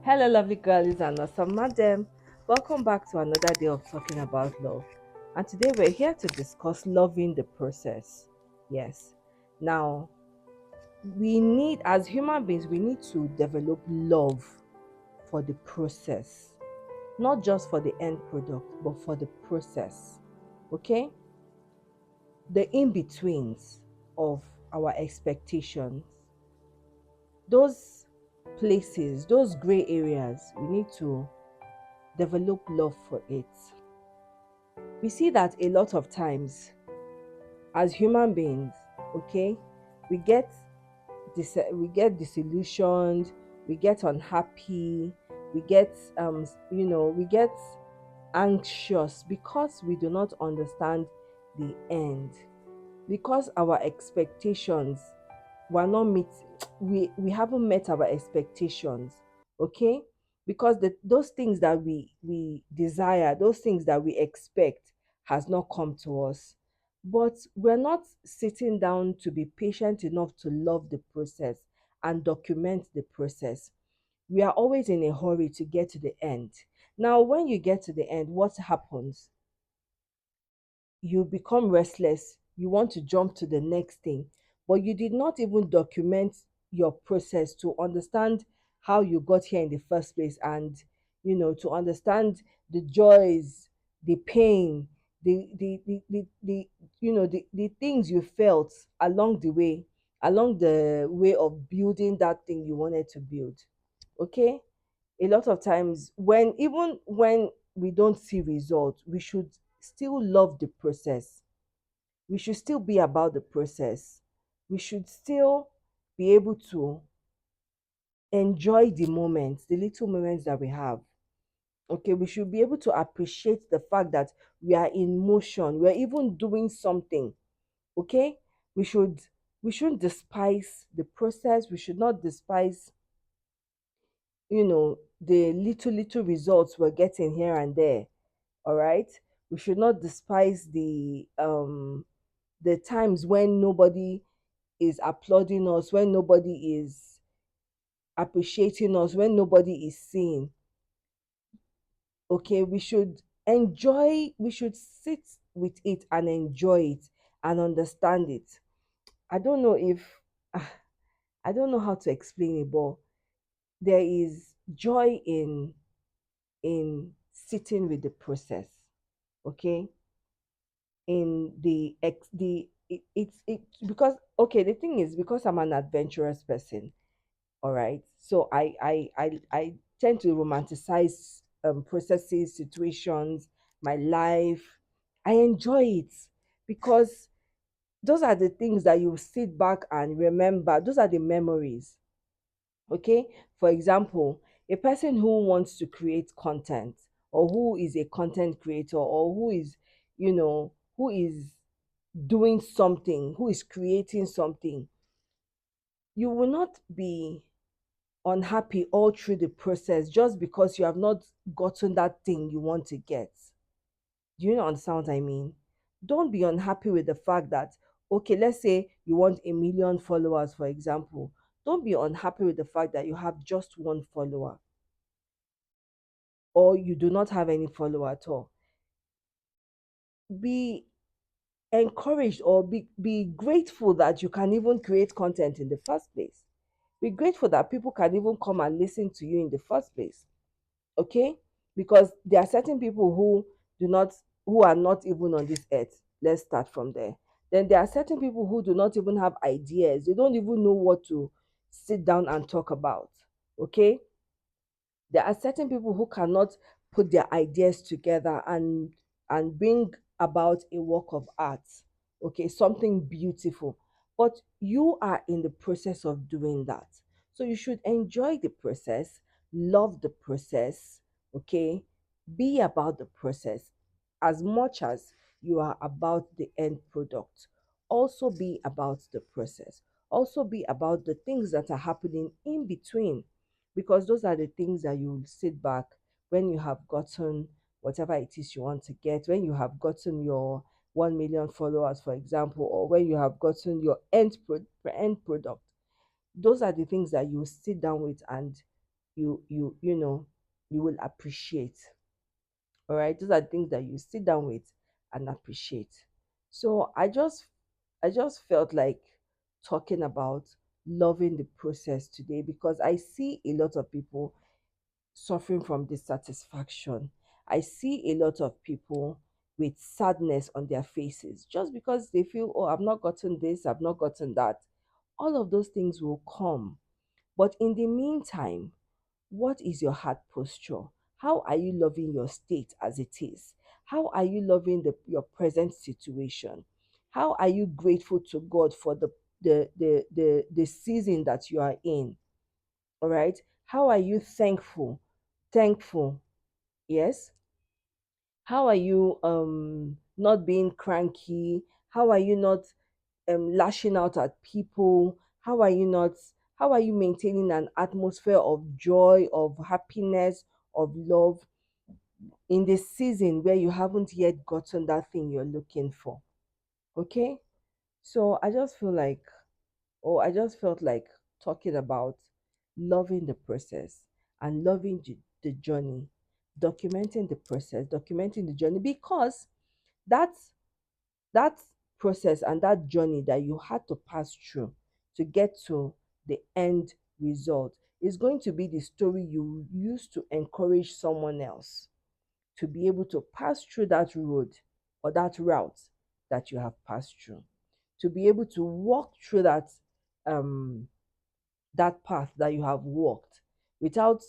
Hello, lovely girlies and awesome madam. Welcome back to another day of talking about love. And today we're here to discuss loving the process. Yes. Now, we need, as human beings, we need to develop love for the process, not just for the end product, but for the process. Okay? The in betweens of our expectations, those places, those gray areas, we need to develop love for it. We see that a lot of times as human beings, okay, we get we get disillusioned, we get unhappy, we get we get anxious because we do not understand the end, because our expectations were not meet, we haven't met our expectations. Okay, because those things that we desire, those things that we expect has not come to us. But we're not sitting down to be patient enough to love the process and document the process. We are always in a hurry to get to the end. Now when you get to the end, what happens? You become restless, you want to jump to the next thing, but you did not even document your process to understand how you got here in the first place, and to understand the joys, the pain, the the things you felt along the way of building that thing you wanted to build. Okay, a lot of times, when we don't see results, we should still love the process. We should still be about the process. We should still be able to enjoy the moments, the little moments that we have. Okay, we should be able to appreciate the fact that we are in motion, we're even doing something. Okay, we should we shouldn't despise the process. We should not despise the little results we're getting here and there. All right, we should not despise the times when nobody is applauding us, when nobody is appreciating us, when nobody is seeing. Okay, we should sit with it and enjoy it and understand it. I don't know if I don't know how to explain it, but there is joy in sitting with the process. Okay, in the ex the it because, okay, the thing is, because I'm an adventurous person. All right, so I tend to romanticize processes, situations, my life. I enjoy it because those are the things that you sit back and remember. Those are the memories. Okay, for example, a person who wants to create content, or who is a content creator, or who is doing something, who is creating something, you will not be unhappy all through the process just because you have not gotten that thing you want to get. Do you understand what I mean? Don't be unhappy with the fact that, okay, let's say you want 1 million followers, for example. Don't be unhappy with the fact that you have just one follower, or you do not have any follower at all. Be encouraged, or be grateful that you can even create content in the first place. Be grateful that people can even come and listen to you in the first place. Okay, because there are certain people who are not even on this earth. Let's start from there. Then there are certain people who do not even have ideas. They don't even know what to sit down and talk about. Okay, there are certain people who cannot put their ideas together and bring about a work of art. Okay, something beautiful. But you are in the process of doing that, so you should enjoy the process, love the process. Okay, be about the process as much as you are about the end product. Also be about the process, also be about the things that are happening in between, because those are the things that you will sit back when you have gotten whatever it is you want to get, when you have gotten your 1 million followers, for example, or when you have gotten your end product. Those are the things that you sit down with and you know you will appreciate. All right, those are things that you sit down with and appreciate. So I just felt like talking about loving the process today, because I see a lot of people suffering from dissatisfaction. I see a lot of people with sadness on their faces just because they feel, oh, I've not gotten this, I've not gotten that. All of those things will come. But in the meantime, what is your heart posture? How are you loving your state as it is? How are you loving your present situation? How are you grateful to God for the season that you are in? All right. How are you thankful? Thankful. Yes. How are you not being cranky? How are you not lashing out at people? How are you maintaining an atmosphere of joy, of happiness, of love in the season where you haven't yet gotten that thing you're looking for? Okay? So I just felt like talking about loving the process and loving the journey, documenting the process, documenting the journey, because that's that process and that journey that you had to pass through to get to the end result is going to be the story you use to encourage someone else to be able to pass through that road or that route that you have passed through, to be able to walk through um that path that you have walked without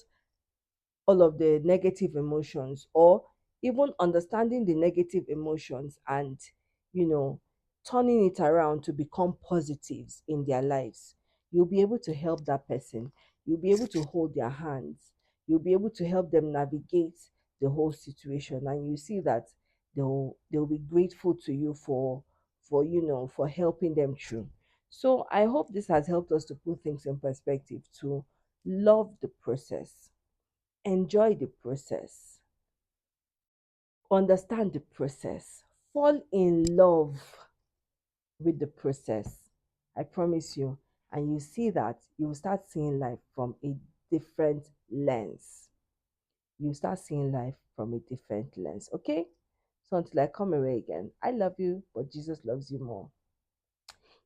all of the negative emotions, or even understanding the negative emotions and you know turning it around to become positives in their lives. You'll be able to help that person, you'll be able to hold their hands, you'll be able to help them navigate the whole situation, and you see that they'll be grateful to you for helping them through. So I hope this has helped us to put things in perspective, to love the process, enjoy the process, understand the process, fall in love with the process. I promise you. And you see that you will start seeing life from a different lens. You start seeing life from a different lens. Okay? So until I come away again, I love you, but Jesus loves you more.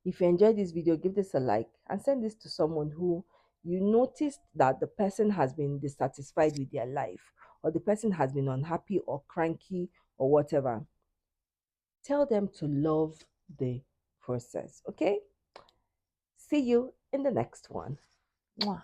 If you enjoyed this video, give this a like and send this to someone who you noticed that the person has been dissatisfied with their life, or the person has been unhappy or cranky or whatever. Tell them to love the process. Okay? See you in the next one. Mwah.